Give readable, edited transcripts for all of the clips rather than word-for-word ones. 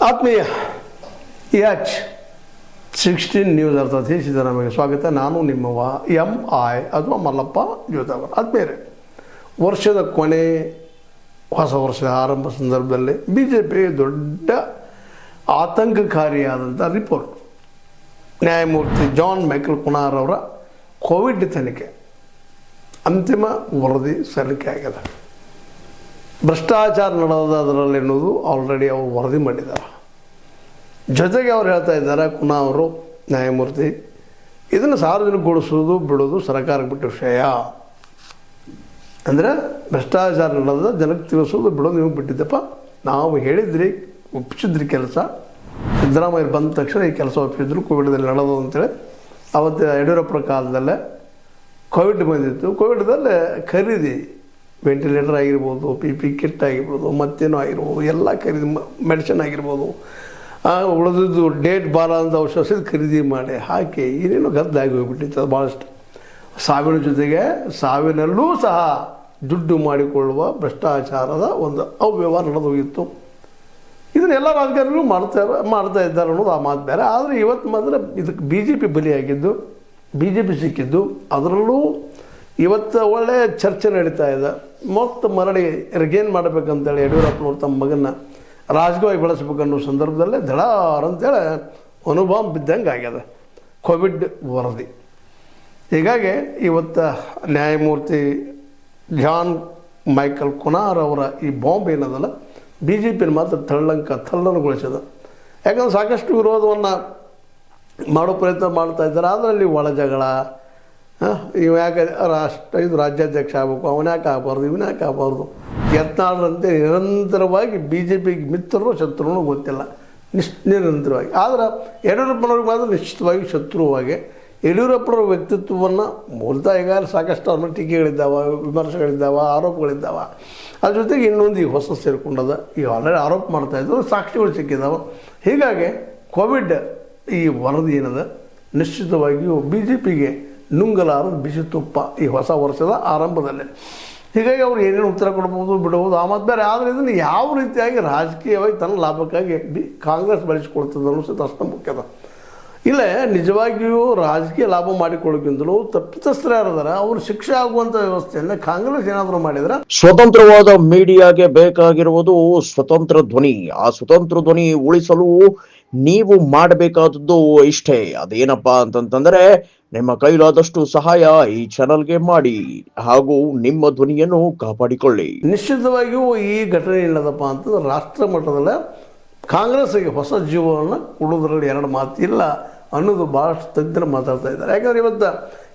ಆತ್ಮೀಯ H16 news ಅರ್ಥಾತ್ ಸಿದ್ದರಾಮಯ್ಯ ಸ್ವಾಗತ. ನಾನು ನಿಮ್ಮವ MI ಅಥವಾ ಮಲ್ಲಪ್ಪ ಜೋತಾವರ್. ಆದ್ಮೇಲೆ ವರ್ಷದ ಕೊನೆ ಹೊಸ ವರ್ಷದ ಆರಂಭ ಸಂದರ್ಭದಲ್ಲಿ BJP ದೊಡ್ಡ ಆತಂಕಕಾರಿಯಾದಂಥ ರಿಪೋರ್ಟ್, ನ್ಯಾಯಮೂರ್ತಿ ಜಾನ್ ಮೈಕಲ್ ಕುನಾರ್ ಅವರ ಕೋವಿಡ್ ತನಿಖೆ ಅಂತಿಮ ವರದಿ ಸಲ್ಲಿಕೆ ಆಗಿದೆ. ಭ್ರಷ್ಟಾಚಾರ ನಡೆದ ಅದರಲ್ಲಿ ಎನ್ನುವುದು ಆಲ್ರೆಡಿ ಅವರು ವರದಿ ಮಾಡಿದ್ದಾರೆ. ಜೊತೆಗೆ ಅವ್ರು ಹೇಳ್ತಾ ಇದ್ದಾರೆ, ಕುನಾ ಅವರು ನ್ಯಾಯಮೂರ್ತಿ, ಇದನ್ನು ಸಾರ್ವಜನಿಕಗೊಳಿಸೋದು ಬಿಡೋದು ಸರ್ಕಾರಕ್ಕೆ ಬಿಟ್ಟ ವಿಷಯ. ಅಂದರೆ ಭ್ರಷ್ಟಾಚಾರ ನಡೆದ ಜನಕ್ಕೆ ತಿಳಿಸೋದು ಬಿಡೋದು ನಿಮಗೆ ಬಿಟ್ಟಿದ್ದಪ್ಪ, ನಾವು ಹೇಳಿದ್ರಿ ಒಪ್ಪಿಸಿದ್ರಿ ಕೆಲಸ. ಸಿದ್ದರಾಮಯ್ಯ ಬಂದ ತಕ್ಷಣ ಈ ಕೆಲಸ ಒಪ್ಪಿಸಿದ್ರು, ಕೋವಿಡ್ದಲ್ಲಿ ನಡೆದು ಅಂತೇಳಿ. ಅವತ್ತು ಯಡಿಯೂರಪ್ಪರ ಕಾಲದಲ್ಲೇ ಕೋವಿಡ್ ಬಂದಿತ್ತು. ಕೋವಿಡ್ದಲ್ಲೇ ಖರೀದಿ ವೆಂಟಿಲೇಟರ್ ಆಗಿರ್ಬೋದು, PP ಕಿಟ್ ಆಗಿರ್ಬೋದು, ಮತ್ತೇನೋ ಆಗಿರ್ಬೋದು, ಎಲ್ಲ ಖರೀದಿ, ಮೆಡಿಸಿನ್ ಆಗಿರ್ಬೋದು, ಉಳಿದಿದ್ದು ಡೇಟ್ ಬಾರ ಅಂತ ಔಷಧ ಖರೀದಿ ಮಾಡಿ ಹಾಕಿ ಏನೇನೋ ಗದ್ದಾಗಿ ಹೋಗಿಬಿಟ್ಟಿತ್ತು. ಅದು ಭಾಳಷ್ಟು ಸಾವಿನ ಜೊತೆಗೆ ಸಾವಿನಲ್ಲೂ ಸಹ ದುಡ್ಡು ಮಾಡಿಕೊಳ್ಳುವ ಭ್ರಷ್ಟಾಚಾರದ ಒಂದು ಅವ್ಯವಹಾರ ನಡೆದೋಗಿತ್ತು. ಇದನ್ನೆಲ್ಲ ರಾಜಕಾರಣಿಗಳು ಮಾಡ್ತಾ ಇದ್ದಾರೆ ಅನ್ನೋದು ಆ ಮಾತು ಬೇರೆ. ಆದರೆ ಇವತ್ತು ಮಾತ್ರ ಇದಕ್ಕೆ BJP ಬಲಿಯಾಗಿದ್ದು, BJP ಸಿಕ್ಕಿದ್ದು. ಅದರಲ್ಲೂ ಇವತ್ತು ಒಳ್ಳೆಯ ಚರ್ಚೆ ನಡೀತಾ ಇದೆ. ಮತ್ತು ಮರಳಿ ರಿಗೇನ್ ಮಾಡಬೇಕಂತೇಳಿ ಯಡಿಯೂರಪ್ಪನವ್ರು ತಮ್ಮ ಮಗನ ರಾಜಕೀಯವಾಗಿ ಬೆಳೆಸ್ಬೇಕನ್ನೋ ಸಂದರ್ಭದಲ್ಲೇ ದಳಾರ್ ಅಂತೇಳಿ ಅನುಭವ ಬಿದ್ದಂಗೆ ಆಗ್ಯದ ಕೋವಿಡ್ ವರದಿ. ಹೀಗಾಗಿ ಇವತ್ತು ನ್ಯಾಯಮೂರ್ತಿ ಜಾನ್ ಮೈಕಲ್ ಕುನಾರ್ ಅವರ ಈ ಬಾಂಬ್ ಏನದಲ್ಲ, BJPನ ಮಾತ್ರ ತಲ್ಲಣಗೊಳಿಸದ. ಯಾಕಂದ್ರೆ ಸಾಕಷ್ಟು ವಿರೋಧವನ್ನು ಮಾಡೋ ಪ್ರಯತ್ನ ಮಾಡ್ತಾ ಇದ್ದಾರೆ. ಅದರಲ್ಲಿ ಒಳ ಜಗಳ, ಇವು ಯಾಕೆ ಇದು ರಾಜ್ಯಾಧ್ಯಕ್ಷ ಆಗಬೇಕು, ಅವನ್ಯಾಕೆ ಆಗಬಾರ್ದು, ಇವನ್ಯಾಕೆ ಆಗಬಾರ್ದು, ಯತ್ನಾಳರಂತೆ ನಿರಂತರವಾಗಿ BJPಗೆ ಮಿತ್ರರು ಶತ್ರುನೂ ಗೊತ್ತಿಲ್ಲ, ನಿರಂತರವಾಗಿ. ಆದರೆ ಯಡಿಯೂರಪ್ಪನವ್ರಿಗೆ ಮಾತ್ರ ನಿಶ್ಚಿತವಾಗಿ ಶತ್ರುವಾಗಿ ಯಡಿಯೂರಪ್ಪನವ್ರ ವ್ಯಕ್ತಿತ್ವವನ್ನು ಮೂಲತಃ ಈಗಾಗಲೇ ಸಾಕಷ್ಟು ಅವ್ರ ಟೀಕೆಗಳಿದ್ದಾವೆ, ವಿಮರ್ಶೆಗಳಿದ್ದಾವೆ, ಆರೋಪಗಳಿದ್ದಾವೆ. ಅದ್ರ ಜೊತೆಗೆ ಇನ್ನೊಂದು ಈಗ ಹೊಸ ಸೇರಿಕೊಂಡದ, ಈಗ ಆಲ್ರೆಡಿ ಆರೋಪ ಮಾಡ್ತಾಯಿದ್ರು, ಸಾಕ್ಷಿಗಳು ಸಿಕ್ಕಿದ್ದಾವೆ. ಹೀಗಾಗಿ ಕೋವಿಡ್ ಈ ವರದಿ ಏನದ ನಿಶ್ಚಿತವಾಗಿಯೂ BJPಗೆ ನುಂಗಲಾರದ ಬಿಸಿ ತುಪ್ಪ ಈ ಹೊಸ ವರ್ಷದ ಆರಂಭದಲ್ಲಿ. ಹೀಗಾಗಿ ಅವ್ರು ಏನೇನು ಉತ್ತರ ಕೊಡ್ಬೋದು ಬಿಡ್ಬೋದು ಆ ಮಾತು ಬೇರೆ. ಆದರೆ ಇದನ್ನು ಯಾವ ರೀತಿಯಾಗಿ ರಾಜಕೀಯವಾಗಿ ತನ್ನ ಲಾಭಕ್ಕಾಗಿ ಕಾಂಗ್ರೆಸ್ ಬಳಸಿಕೊಳ್ತದೆ ಅನ್ನೋದು ಅಷ್ಟು ಮುಖ್ಯದ. ಇಲ್ಲ, ನಿಜವಾಗಿಯೂ ರಾಜಕೀಯ ಲಾಭ ಮಾಡಿಕೊಳ್ಳೋಕ್ಕಿಂತಲೂ ತಪ್ಪಿತಸ್ಥರು ಯಾರಿದ್ದಾರೆ ಅವರು ಶಿಕ್ಷೆ ಆಗುವಂಥ ವ್ಯವಸ್ಥೆಯನ್ನು ಕಾಂಗ್ರೆಸ್ ಏನಾದರೂ ಮಾಡಿದರೆ. ಸ್ವತಂತ್ರವಾದ ಮೀಡಿಯಾಗೆ ಬೇಕಾಗಿರುವುದು ಸ್ವತಂತ್ರ ಧ್ವನಿ. ಆ ಸ್ವತಂತ್ರ ಧ್ವನಿ ಉಳಿಸಲು ನೀವು ಮಾಡಬೇಕಾದದ್ದು ಇಷ್ಟೇ. ಅದೇನಪ್ಪಾ ಅಂತಂತಂದ್ರೆ, ನಿಮ್ಮ ಕೈಲಾದಷ್ಟು ಸಹಾಯ ಈ ಚಾನಲ್ಗೆ ಮಾಡಿ ಹಾಗೂ ನಿಮ್ಮ ಧ್ವನಿಯನ್ನು ಕಾಪಾಡಿಕೊಳ್ಳಿ. ನಿಶ್ಚಿತವಾಗಿಯೂ ಈ ಘಟನೆ ಏನದಪ್ಪ ಅಂತಂದ್ರೆ ರಾಷ್ಟ್ರ ಮಟ್ಟದಲ್ಲೇ ಕಾಂಗ್ರೆಸ್ಗೆ ಹೊಸ ಜೀವವನ್ನು ಕೊಡೋದ್ರಲ್ಲಿ ಎರಡು ಮಾತಿಲ್ಲ ಅನ್ನೋದು ಭಾಳಷ್ಟು ತಜ್ಞರು ಮಾತಾಡ್ತಾ ಇದ್ದಾರೆ. ಯಾಕಂದರೆ ಇವತ್ತು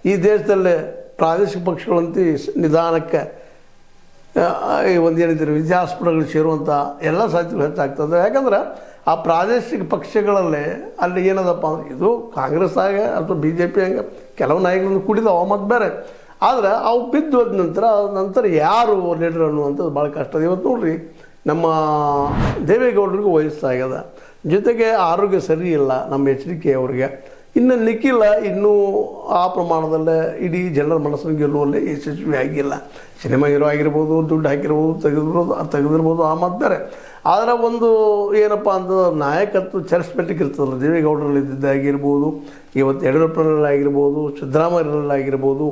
ಈ ದೇಶದಲ್ಲೇ ಪ್ರಾದೇಶಿಕ ಪಕ್ಷಗಳಂತೂ ನಿಧಾನಕ್ಕೆ ಒಂದೇನಿದ್ದೀರಿ ವಿದ್ಯಾಸ್ಪದಗಳು ಸೇರುವಂಥ ಎಲ್ಲ ಸಾಧ್ಯತೆಗಳು ಹೆಚ್ಚಾಗ್ತದೆ. ಯಾಕಂದ್ರೆ ಆ ಪ್ರಾದೇಶಿಕ ಪಕ್ಷಗಳಲ್ಲೇ ಅಲ್ಲಿ ಏನದಪ್ಪ ಅಂದ್ರೆ, ಇದು ಕಾಂಗ್ರೆಸ್ ಆಗ ಅಥವಾ BJP ಹಂಗೆ ಕೆಲವು ನಾಯಕರನ್ನು ಕುಡಿದಾವ ಮತ್ತು ಬೇರೆ. ಆದರೆ ಅವು ಬಿದ್ದು ಹೋದ ನಂತರ ಯಾರು ಲೀಡರ್ ಅನ್ನುವಂಥದ್ದು ಭಾಳ ಕಷ್ಟ. ಇವತ್ತು ನೋಡ್ರಿ, ನಮ್ಮ ದೇವೇಗೌಡರಿಗೂ ವಯಸ್ಸಾಗ್ಯದ, ಜೊತೆಗೆ ಆರೋಗ್ಯ ಸರಿ ಇಲ್ಲ ನಮ್ಮ HDK ಅವ್ರಿಗೆ. ಇನ್ನು ನಿಖಿಲ ಇನ್ನೂ ಆ ಪ್ರಮಾಣದಲ್ಲೇ ಇಡೀ ಜನರ ಮನಸ್ಸನ್ನು ಗೆಲ್ಲುವಲ್ಲಿ ಯಶಸ್ವಿ ಆಗಿಲ್ಲ. ಸಿನಿಮಾ ಹೀರೋ ಆಗಿರ್ಬೋದು, ದುಡ್ಡು ಹಾಕಿರ್ಬೋದು, ತೆಗೆದಿರ್ಬೋದು ಆ ಮಾತು ಬೇರೆ. ಆದರೆ ಒಂದು ಏನಪ್ಪ ಅಂತಂದ್ರೆ ನಾಯಕತ್ವ ಚರ್ಚ್ಮೆಟ್ಟಿಗೆ ಇರ್ತದಲ್ಲ, ದೇವೇಗೌಡರಲ್ಲಿ ಇದ್ದಿದ್ದಾಗಿರ್ಬೋದು, ಇವತ್ತು ಯಡಿಯೂರಪ್ಪನಲ್ಲಾಗಿರ್ಬೋದು, ಸಿದ್ದರಾಮಯ್ಯನಲ್ಲಾಗಿರ್ಬೋದು,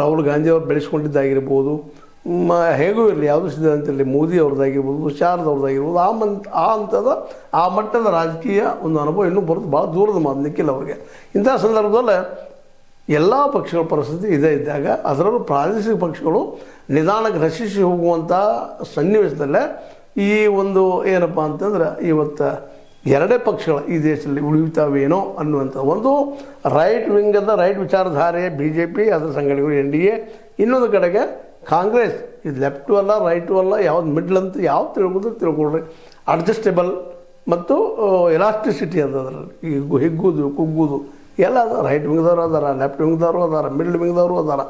ರಾಹುಲ್ ಗಾಂಧಿ ಅವ್ರು ಬೆಳೆಸ್ಕೊಂಡಿದ್ದಾಗಿರ್ಬೋದು, ಹೇಗೂ ಇರಲಿ ಯಾವುದೂ ಸಿದ್ಧಾಂತಲ್ಲಿ ಮೋದಿ ಅವ್ರದ್ದಾಗಿರ್ಬೋದು, ಶಾರದವ್ರದ್ದಾಗಿರ್ಬೋದು, ಆ ಹಂತದ ಆ ಮಟ್ಟದ ರಾಜಕೀಯ ಒಂದು ಅನುಭವ ಇನ್ನೂ ಬರೋದು ಭಾಳ ದೂರದ ಮಾತು ನಿಖಿಲ್ ಅವ್ರಿಗೆ. ಇಂಥ ಸಂದರ್ಭದಲ್ಲೇ ಎಲ್ಲ ಪಕ್ಷಗಳ ಪರಿಸ್ಥಿತಿ ಇದೇ ಇದ್ದಾಗ, ಅದರಲ್ಲೂ ಪ್ರಾದೇಶಿಕ ಪಕ್ಷಗಳು ನಿಧಾನಕ್ಕೆ ನಶಿಸಿ ಹೋಗುವಂಥ ಸನ್ನಿವೇಶದಲ್ಲೇ ಈ ಒಂದು ಏನಪ್ಪ ಅಂತಂದ್ರೆ ಇವತ್ತು ಎರಡೇ ಪಕ್ಷಗಳ ಈ ದೇಶದಲ್ಲಿ ಉಳಿಯುತ್ತಾವೇನೋ ಅನ್ನುವಂಥ ಒಂದು ರೈಟ್ ವಿಂಗದ ರೈಟ್ ವಿಚಾರಧಾರೆ BJP, ಅದರ ಸಂಘಟನೆಗಳು NDA, ಇನ್ನೊಂದು ಕಡೆಗೆ ಕಾಂಗ್ರೆಸ್. ಇದು ಲೆಫ್ಟು ಅಲ್ಲ ರೈಟು ಅಲ್ಲ, ಯಾವ್ದು ಮಿಡ್ಲ್ ಅಂತ ಯಾವ್ದು ತಿಳ್ಕೊಳ್ರಿ. ಅಡ್ಜಸ್ಟೇಬಲ್ ಮತ್ತು ಎಲಾಸ್ಟಿಸಿಟಿ ಅಂತ ಅದರಲ್ಲಿ ಈ ಹಿಗ್ಗುದು ಕುಗ್ಗುದು ಎಲ್ಲ ಅದ. ರೈಟ್ ವಿಂಗ್ದವರು ಅದಾರ, ಲೆಫ್ಟ್ ವಿಂಗ್ದವರು ಅದಾರ, ಮಿಡ್ಲ್ ವಿಂಗ್ದವರು ಅದಾರ,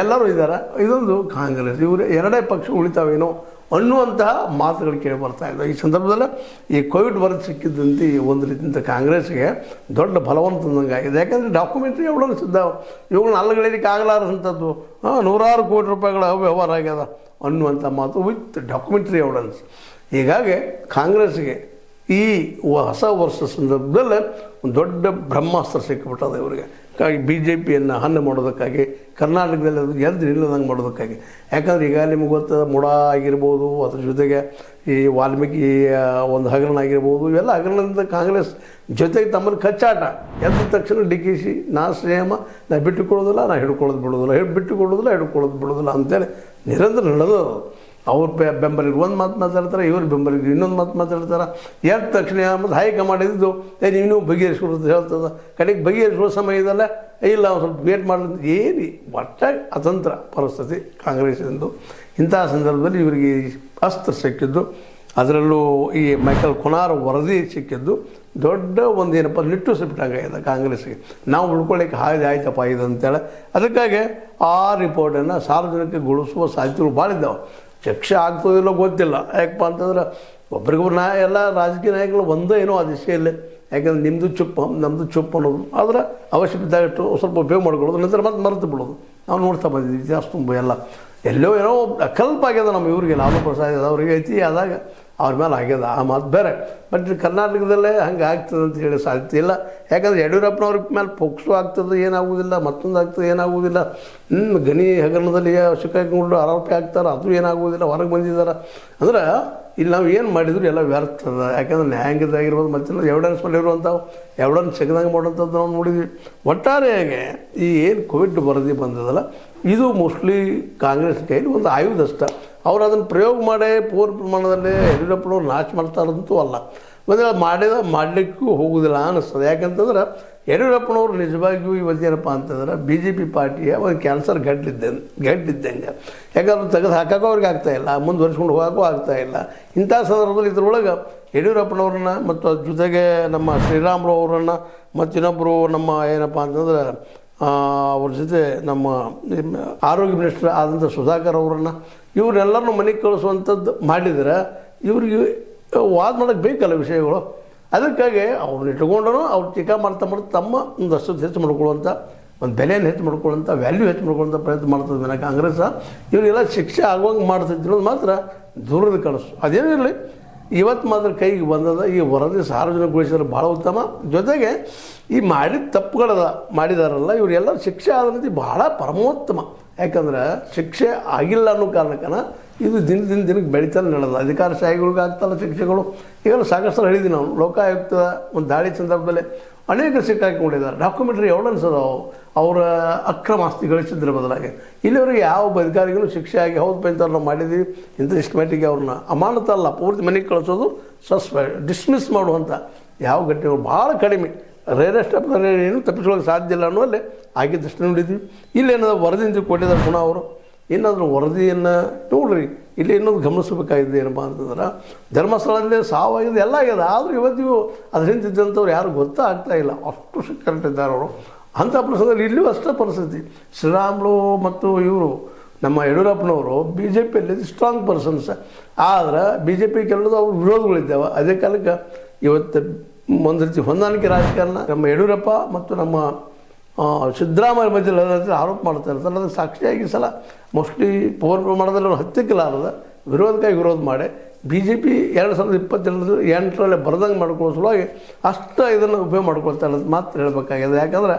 ಎಲ್ಲರೂ ಇದ್ದಾರೆ. ಇದೊಂದು ಕಾಂಗ್ರೆಸ್. ಇವರು ಎರಡೇ ಪಕ್ಷ ಉಳಿತಾವೇನೋ ಅನ್ನುವಂತಹ ಮಾತುಗಳು ಕೇಳಿ ಬರ್ತಾ ಇದ್ದಾವೆ. ಈ ಸಂದರ್ಭದಲ್ಲಿ ಈ ಕೋವಿಡ್ ವರದಿ ಸಿಕ್ಕಿದ್ದಂತೆ ಒಂದು ರೀತಿಯಿಂದ ಕಾಂಗ್ರೆಸ್ಗೆ ದೊಡ್ಡ ಬಲವನ್ನು ತಂದಂಗೆ ಆಗಿದೆ. ಯಾಕಂದರೆ ಡಾಕ್ಯುಮೆಂಟ್ರಿ ಎವಿಡೆನ್ಸ್ ಇದ್ದಾವೆ, ಇವುಗಳನ್ನ ಅಲ್ಲಗಳಿಲಿಕ್ಕೆ ಆಗಲಾರಂಥದ್ದು. ನೂರಾರು ಕೋಟಿ ರೂಪಾಯಿಗಳ ವ್ಯವಹಾರ ಆಗ್ಯದ ಅನ್ನುವಂಥ ಮಾತು ವಿತ್ ಡಾಕ್ಯುಮೆಂಟ್ರಿ ಎವಿಡೆನ್ಸ್. ಹೀಗಾಗಿ ಕಾಂಗ್ರೆಸ್ಗೆ ಈ ಹೊಸ ವರ್ಷ ಸಂದರ್ಭದಲ್ಲಿ ಒಂದು ದೊಡ್ಡ ಬ್ರಹ್ಮಾಸ್ತ್ರ ಸಿಕ್ಕಿಬಿಟ್ಟದ ಇವರಿಗೆ. ಹಾಗಾಗಿ ಬಿ ಜೆ ಪಿಯನ್ನು ಹಣ್ಣು ಮಾಡೋದಕ್ಕಾಗಿ, ಕರ್ನಾಟಕದಲ್ಲಿ ಅದು ಎದ್ದು ನಿಲ್ಲದಂಗೆ ಮಾಡೋದಕ್ಕಾಗಿ. ಯಾಕಂದ್ರೆ ಈಗ ನಿಮ್ಗೆ ಗೊತ್ತದ ಮುಡ ಆಗಿರ್ಬೋದು, ಅದ್ರ ಜೊತೆಗೆ ಈ ವಾಲ್ಮೀಕಿ ಒಂದು ಹಗರಣ ಆಗಿರ್ಬೋದು, ಇವೆಲ್ಲ ಹಗರಣದಿಂದ ಕಾಂಗ್ರೆಸ್ ಜೊತೆಗೆ ತಮ್ಮಲ್ಲಿ ಕಚ್ಚಾಟ. ಎದ್ದ ತಕ್ಷಣ ಡಿ ಕೆ ಶಿ ನಾ ಶ್ರೇಯಮ್ಮ ನಾ ಬಿಟ್ಟುಕೊಳ್ಳೋದಿಲ್ಲ, ನಾ ಹಿಡ್ಕೊಳ್ಳೋದು ಬಿಡೋದಿಲ್ಲ, ಬಿಟ್ಟುಕೊಳ್ಳೋದಿಲ್ಲ, ಹಿಡ್ಕೊಳ್ಳೋದು ಬಿಡೋದಿಲ್ಲ ಅಂತೇಳಿ ನಿರಂತರ ನಡೆದು ಅವ್ರ ಬೆಂಬಲಿಗೆ ಒಂದು ಮಾತು ಮಾತಾಡ್ತಾರೆ, ಇವ್ರ ಬೆಂಬಲಿಗೆ ಇನ್ನೊಂದು ಮಾತು ಮಾತಾಡ್ತಾರೆ. ಎದ್ದ ತಕ್ಷಣ ಮತ್ತು ಹೈಕಮಾಂಡ್ ಇದ್ದು ನೀನು ಬಗೆಹರಿಸ್ಕೊಡೋದು ಹೇಳ್ತದೆ. ಕಡೆಗೆ ಬಗೆಹರಿಸುವ ಸಮಯದಲ್ಲೇ ಇಲ್ಲ ಒಂದು ಸ್ವಲ್ಪ ವೇಟ್ ಮಾಡೋದು ಏನು ಒಟ್ಟಾಗಿ ಅತಂತ್ರ ಪರಿಸ್ಥಿತಿ ಕಾಂಗ್ರೆಸ್ಸಿಂದು. ಇಂತಹ ಸಂದರ್ಭದಲ್ಲಿ ಇವರಿಗೆ ಅಸ್ತ್ರ ಸಿಕ್ಕಿದ್ದು, ಅದರಲ್ಲೂ ಈ ಮೈಕಲ್ ಕುನಾರ್ ವರದಿ ಸಿಕ್ಕಿದ್ದು ದೊಡ್ಡ ಒಂದು ಏನಪ್ಪ ನಿಟ್ಟುಸಿಬಿಟ್ಟಾಗಿದೆ ಕಾಂಗ್ರೆಸ್ಗೆ. ನಾವು ಉಳ್ಕೊಳ್ಳಿಕ್ಕೆ ಆಯ್ತಪ್ಪ ಇದು ಅಂತೇಳಿ. ಅದಕ್ಕಾಗಿ ಆ ರಿಪೋರ್ಟನ್ನು ಸಾರ್ವಜನಿಕಗೊಳಿಸುವ ಸಾಧ್ಯತೆಗಳು ಭಾಳ ಇದ್ದಾವೆ. ಶಿಕ್ಷೆ ಆಗ್ತದಿಲ್ಲೋ ಗೊತ್ತಿಲ್ಲ. ಯಾಕಪ್ಪ ಅಂತಂದ್ರೆ ಒಬ್ರಿಗೊಬ್ರು ಎಲ್ಲ ರಾಜಕೀಯ ನಾಯಕರು ಒಂದೇ ಏನೋ ಆದೇಶ ಇಲ್ಲ. ಯಾಕಂದ್ರೆ ನಿಮ್ಮದು ಚುಪ್ ನಮ್ಮದು ಚುಪ್ ಅನ್ನೋದು. ಆದರೆ ಅವಶ್ಯಕತೆ ಸ್ವಲ್ಪ ಉಪಯೋಗ ಮಾಡ್ಕೊಳ್ಳೋದು, ನಂತರ ಮತ್ತೆ ಮರೆತು ಬಿಡೋದು. ನಾವು ನೋಡ್ತಾ ಬಂದಿದ್ದೀವಿ ಇತಿಹಾಸ ತುಂಬ ಎಲ್ಲ ಎಲ್ಲೋ ಏನೋ ಕಲ್ಪ ಆಗ್ಯದ ನಮ್ಮ ಇವ್ರಿಗೆ ಲಾಲು ಪ್ರಸಾದ್ ಅವ್ರಿಗೆ ಐತಿ ಆದಾಗ ಅವ್ರ ಮೇಲೆ ಆಗ್ಯದ ಆ ಮಾತು ಬೇರೆ. ಬಟ್ ಕರ್ನಾಟಕದಲ್ಲೇ ಹಂಗೆ ಆಗ್ತದೆ ಅಂತ ಹೇಳಿ ಸಾಧ್ಯತೆ ಇಲ್ಲ. ಯಾಕಂದರೆ ಯಡಿಯೂರಪ್ಪನವ್ರ ಮೇಲೆ ಪೋಕ್ಸೋ ಆಗ್ತದೆ ಏನಾಗುವುದಿಲ್ಲ, ಮತ್ತೊಂದು ಆಗ್ತದೆ ಏನಾಗುವುದಿಲ್ಲ. ಗಣಿ ಹಗರಣದಲ್ಲಿ ಸಿಕ್ಕಾಕೊಂಡು ಆರೋಪಿ ಆಗ್ತಾರೆ, ಅದು ಏನಾಗುವುದಿಲ್ಲ, ಹೊರಗೆ ಬಂದಿದ್ದಾರೆ. ಅಂದ್ರೆ ಇಲ್ಲಿ ನಾವು ಏನು ಮಾಡಿದ್ರು ಎಲ್ಲ ವ್ಯರ್ಥದ. ಯಾಕಂದ್ರೆ ನ್ಯಾಯಾಂಗದಾಗಿರ್ಬೋದು ಮತ್ತೆಲ್ಲ ಎವಿಡೆನ್ಸ್ ಮೇಲೆ ಇರುವಂಥವು ಎವಿಡೆನ್ಸ್ ಸಿಗದಂಗೆ ಮಾಡುವಂಥದ್ದು ನಾವು ನೋಡಿದ್ವಿ. ಒಟ್ಟಾರೆಯಾಗಿ ಈ ಏನು ಕೋವಿಡ್ ವರದಿ ಬಂದದಲ್ಲ, ಇದು ಮೋಸ್ಟ್ಲಿ ಕಾಂಗ್ರೆಸ್ ಕೈಲಿ ಒಂದು ಆಯುಧ ಅಷ್ಟ. ಅವ್ರು ಅದನ್ನು ಪ್ರಯೋಗ ಮಾಡೇ ಪೂರ್ಣ ಪ್ರಮಾಣದಲ್ಲಿ ಯಡಿಯೂರಪ್ಪನವ್ರು ನಾಶ ಮಾಡ್ತಾರಂತೂ ಅಲ್ಲ, ಒಂದು ಮಾಡಲಿಕ್ಕೂ ಹೋಗೋದಿಲ್ಲ ಅನ್ನಿಸ್ತದೆ. ಯಾಕಂತಂದ್ರೆ ಯಡಿಯೂರಪ್ಪನವ್ರು ನಿಜವಾಗಿಯೂ ಇವತ್ತೇನಪ್ಪ ಅಂತಂದ್ರೆ ಬಿ ಜೆ ಪಿ ಪಾರ್ಟಿಯ ಒಂದು ಕ್ಯಾನ್ಸರ್ ಗಡ್ಡಿದ್ದಂಗೆ. ಯಾಕಂದ್ರೆ ತೆಗೆದು ಹಾಕೋಕ್ಕೂ ಅವ್ರಿಗೆ ಆಗ್ತಾಯಿಲ್ಲ, ಮುಂದುವರಿಸ್ಕೊಂಡು ಹೋಗೋಕ್ಕೂ ಆಗ್ತಾಯಿಲ್ಲ. ಇಂಥ ಸಂದರ್ಭದಲ್ಲಿ ಇದ್ರೊಳಗೆ ಯಡಿಯೂರಪ್ಪನವ್ರನ್ನ ಮತ್ತು ಅದ್ರ ಜೊತೆಗೆ ನಮ್ಮ ಶ್ರೀರಾಮುಲು ಅವರನ್ನು ಮತ್ತು ಇನ್ನೊಬ್ಬರು ನಮ್ಮ ಏನಪ್ಪ ಅಂತಂದ್ರೆ ಅವ್ರ ಜೊತೆ ನಮ್ಮ ಆರೋಗ್ಯ ಮಿನಿಸ್ಟರ್ ಆದಂಥ ಸುಧಾಕರ್ ಅವರನ್ನು ಇವರೆಲ್ಲರನ್ನೂ ಮನೆಗೆ ಕಳಿಸುವಂಥದ್ದು ಮಾಡಿದರೆ ಇವ್ರಿಗೆ ವಾದ ಮಾಡೋಕ್ಕೆ ಬೇಕಲ್ಲ ವಿಷಯಗಳು. ಅದಕ್ಕಾಗಿ ಅವ್ರನ್ನ ಇಟ್ಕೊಂಡ್ರು ಅವ್ರು ಟೀಕಾ ಮಾಡ್ತಾ ತಮ್ಮ ಒಂದಷ್ಟು ಹೆಚ್ಚು ಮಾಡ್ಕೊಳ್ಳುವಂಥ ಒಂದು ಬೆಲೆಯನ್ನು ಹೆಚ್ಚು ಮಾಡ್ಕೊಳ್ಳೋಂಥ ವ್ಯಾಲ್ಯೂ ಹೆಚ್ಚು ಮಾಡ್ಕೊಳ್ಳೋಂಥ ಪ್ರಯತ್ನ ಮಾಡ್ತದೆ ಮೇಲೆ ಕಾಂಗ್ರೆಸ್. ಇವರಿಗೆಲ್ಲ ಶಿಕ್ಷೆ ಆಗುವಂಗೆ ಮಾಡ್ತೈತಿ ಅನ್ನೋದು ಮಾತ್ರ ದೂರದ ಕಳಿಸು. ಅದೇನೂ ಇರಲಿ, ಇವತ್ತು ಮಾತ್ರ ಕೈಗೆ ಬಂದದ ಈ ವರದಿ ಸಾರ್ವಜನಿಕಗೊಳಿಸಿದ್ರೆ ಭಾಳ ಉತ್ತಮ. ಜೊತೆಗೆ ಈ ಮಾಡಿದ ತಪ್ಪುಗಳದ ಮಾಡಿದಾರಲ್ಲ ಇವರೆಲ್ಲರೂ ಶಿಕ್ಷೆ ಆದ ರೀತಿ ಭಾಳ ಪರಮೋತ್ತಮ. ಯಾಕಂದ್ರೆ ಶಿಕ್ಷೆ ಆಗಿಲ್ಲ ಅನ್ನೋ ಕಾರಣಕ್ಕನ ಇದು ದಿನಕ್ಕೆ ಬೆಳೀತಾನೆ ನಡೆದ. ಅಧಿಕಾರಶಾಹಿಗಳಿಗೆ ಆಗ್ತಲ್ಲ ಶಿಕ್ಷೆಗಳು. ಈಗೆಲ್ಲ ಸಾಕಷ್ಟು ಹೇಳಿದ್ವಿ ನಾವು. ಲೋಕಾಯುಕ್ತ ಒಂದು ದಾಳಿ ಸಂದರ್ಭದಲ್ಲಿ ಅನೇಕ ಸಿಕ್ಕಾಕೊಂಡಿದ್ದಾರೆ. ಡಾಕ್ಯುಮೆಂಟ್ರಿ ಎವಿಡೆನ್ಸ್ ಅದಾವೆ ಅವರ ಅಕ್ರಮ ಆಸ್ತಿ ಗಳಿಸಿದ್ರ ಬದಲಾಗಿ. ಇಲ್ಲಿವರೆಗೆ ಯಾವ ಅಧಿಕಾರಿಗಳು ಶಿಕ್ಷೆ ಆಗಿ ಹೌದು ಪಂಚಾರ್ ನಾವು ಮಾಡಿದ್ದೀವಿ ಇಂಥ ಇಷ್ಟು ಮಟ್ಟಿಗೆ ಅವ್ರನ್ನ ಅಮಾನತಲ್ಲ ಪೂರ್ತಿ ಮನೆಗೆ ಕಳಿಸೋದು, ಡಿಸ್ಮಿಸ್ ಮಾಡುವಂಥ ಯಾವ ಘಟನೆಗಳು ಭಾಳ ಕಡಿಮೆ. ರೇರೆಸ್ಟ್ ಆಫ್ ಏನು ತಪ್ಪಿಸ್ಕೊಳ್ಳೋಕೆ ಸಾಧ್ಯ ಇಲ್ಲ ಅನ್ನೋಲ್ಲೇ ಆಗಿದ್ದಷ್ಟು ನೋಡಿದ್ವಿ. ಇಲ್ಲೇನಾದ್ರು ವರದಿಯಿಂದ ಕೊಟ್ಟಿದ್ದಾರೆ ಪುನಃ ಅವರು. ಏನಾದರೂ ವರದಿಯನ್ನು ನೋಡ್ರಿ, ಇಲ್ಲಿ ಇನ್ನೊಂದು ಗಮನಿಸಬೇಕಾಗಿದೆ ಏನಪ್ಪ ಅಂತಂದ್ರೆ ಧರ್ಮಸ್ಥಳದಲ್ಲಿ ಸಾವಾಗಿದೆ ಎಲ್ಲ ಆಗಿದೆ. ಆದರೂ ಇವತ್ತಿಗೂ ಅದ್ರ ಹಿಂದಿದ್ದಂಥವ್ರು ಯಾರು ಗೊತ್ತಾಗ್ತಾ ಇಲ್ಲ, ಅಷ್ಟು ಕರೆಕ್ಟಿದ್ದಾರೆ ಅವರು. ಅಂಥ ಪ್ರಸಂಗದಲ್ಲಿ ಇಲ್ಲಿಯೂ ಅಷ್ಟೇ ಪರಿಸ್ಥಿತಿ. ಶ್ರೀರಾಮುಲು ಮತ್ತು ಇವರು ನಮ್ಮ ಯಡಿಯೂರಪ್ಪನವರು ಬಿ ಜೆ ಪಿಯಲ್ಲಿ ಸ್ಟ್ರಾಂಗ್ ಪರ್ಸನ್ಸ್. ಆದರೆ ಬಿ ಜೆ ಪಿ ಕೆಲವು ಅವ್ರ ವಿರೋಧಗಳಿದ್ದಾವೆ. ಅದೇ ಕಾಲಕ್ಕೆ ಇವತ್ತು ಒಂದು ರೀತಿ ಹೊಂದಾಣಿಕೆ ರಾಜಕಾರಣ ನಮ್ಮ ಯಡಿಯೂರಪ್ಪ ಮತ್ತು ನಮ್ಮ ಸಿದ್ದರಾಮಯ್ಯ ಮಧ್ಯದಲ್ಲಿ ಆರೋಪ ಮಾಡ್ತಾ ಇರ್ತಾರೆ. ಅದಕ್ಕೆ ಸಾಕ್ಷಿಯಾಗಿ ಸಲ ಮೋಸ್ಟ್ಲಿ ಪೂರ್ಣ ಪ್ರಮಾಣದಲ್ಲಿ ಹತ್ತಿಕ್ಕಲಾರದ ವಿರೋಧಕ್ಕಾಗಿ ವಿರೋಧ ಮಾಡಿ ಬಿ ಜೆ ಪಿ 2028ರಲ್ಲಿ ಬರದಂಗೆ ಮಾಡ್ಕೊಳ್ಳೋ ಸಲುವಾಗಿ ಅಷ್ಟು ಇದನ್ನು ಉಪಯೋಗ ಮಾಡ್ಕೊಳ್ತಾರೆ ಅಂತ ಮಾತ್ರ ಹೇಳಬೇಕಾಗಿದೆ. ಯಾಕಂದ್ರೆ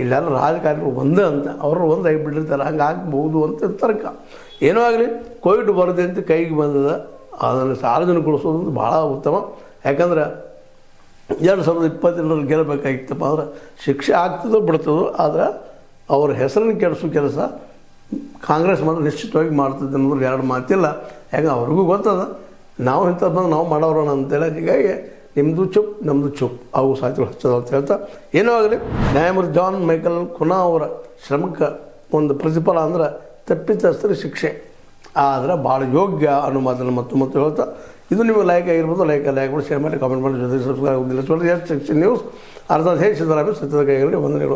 ಇಲ್ಲೆಲ್ಲ ರಾಜಕಾರಣಿಗಳು ಒಂದೇ ಅಂತ ಅವರು ಒಂದು ಆಗಿಬಿಟ್ಟಿರ್ತಾರೆ, ಹಂಗೆ ಆಗ್ಬೋದು ಅಂತ ತರ್ಕ. ಏನೋ ಆಗಲಿ ಕೋವಿಡ್ ವರದಿ ಅಂತ ಕೈಗೆ ಬಂದದ, ಅದನ್ನು ಸಾರ್ವಜನಿಕಗೊಳಿಸೋದು ಭಾಳ ಉತ್ತಮ. ಯಾಕಂದ್ರೆ 2028ರಲ್ಲಿ ಗೆಲ್ಲಬೇಕಾಗಿತ್ತಪ್ಪ ಅಂದ್ರೆ ಶಿಕ್ಷೆ ಆಗ್ತದೋ ಬಿಡ್ತದೋ, ಆದರೆ ಅವ್ರ ಹೆಸರನ್ನು ಕೆಡಿಸೋ ಕೆಲಸ ಕಾಂಗ್ರೆಸ್ ಮಾತ್ರ ನಿಶ್ಚಿತವಾಗಿ ಮಾಡ್ತದೆ ಅನ್ನೋದು ಎರಡು ಮಾತಿಲ್ಲ. ಯಾಕಂದ್ರೆ ಅವ್ರಿಗೂ ಗೊತ್ತದ ನಾವು ಇಂಥದ್ದು ಬಂದು ನಾವು ಮಾಡೋರೋಣ ಅಂತೇಳಿ. ಹೀಗಾಗಿ ನಿಮ್ಮದು ಚುಪ್ ನಮ್ಮದು ಚುಪ್ ಅವು ಸಾಧ್ಯಗಳು ಹಚ್ಚದ ಅಂತ ಹೇಳ್ತಾ ಏನೋ ಆಗಲಿ ನ್ಯಾಯಮೂರ್ತಿ ಜಾನ್ ಮೈಕಲ್ ಕುನಾ ಅವರ ಶ್ರಮಕ್ಕೆ ಒಂದು ಪ್ರತಿಫಲ ಅಂದ್ರೆ ತಪ್ಪಿತಸ್ಥರ ಶಿಕ್ಷೆ ಆದರೆ ಭಾಳ ಯೋಗ್ಯ ಅನ್ನೋ ಮಾತನ್ನು ಮತ್ತು ಹೇಳ್ತಾ ಇದು ನಿಮಗೆ ಲೈಕ್ ಆಗಿರ್ಬೋದು. ಲೈಕ್ ಮಾಡಿ, ಶೇರ್ ಮಾಡಿ, ಕಾಮೆಂಟ್ ಮಾಡಿ, ಜೊತೆ ಸಬ್ಸ್ಕ್ರೈಬ್ ಆಗೋದಿಲ್ಲ. ನ್ಯೂಸ್ ಅರ್ಥಾತ್ ಹೇಳಿ ಸಿದ್ದರಾಮಯ್ಯ ಸತ್ಯದ ಕೈಗಳಲ್ಲಿ ವಂದನೆಗಳು.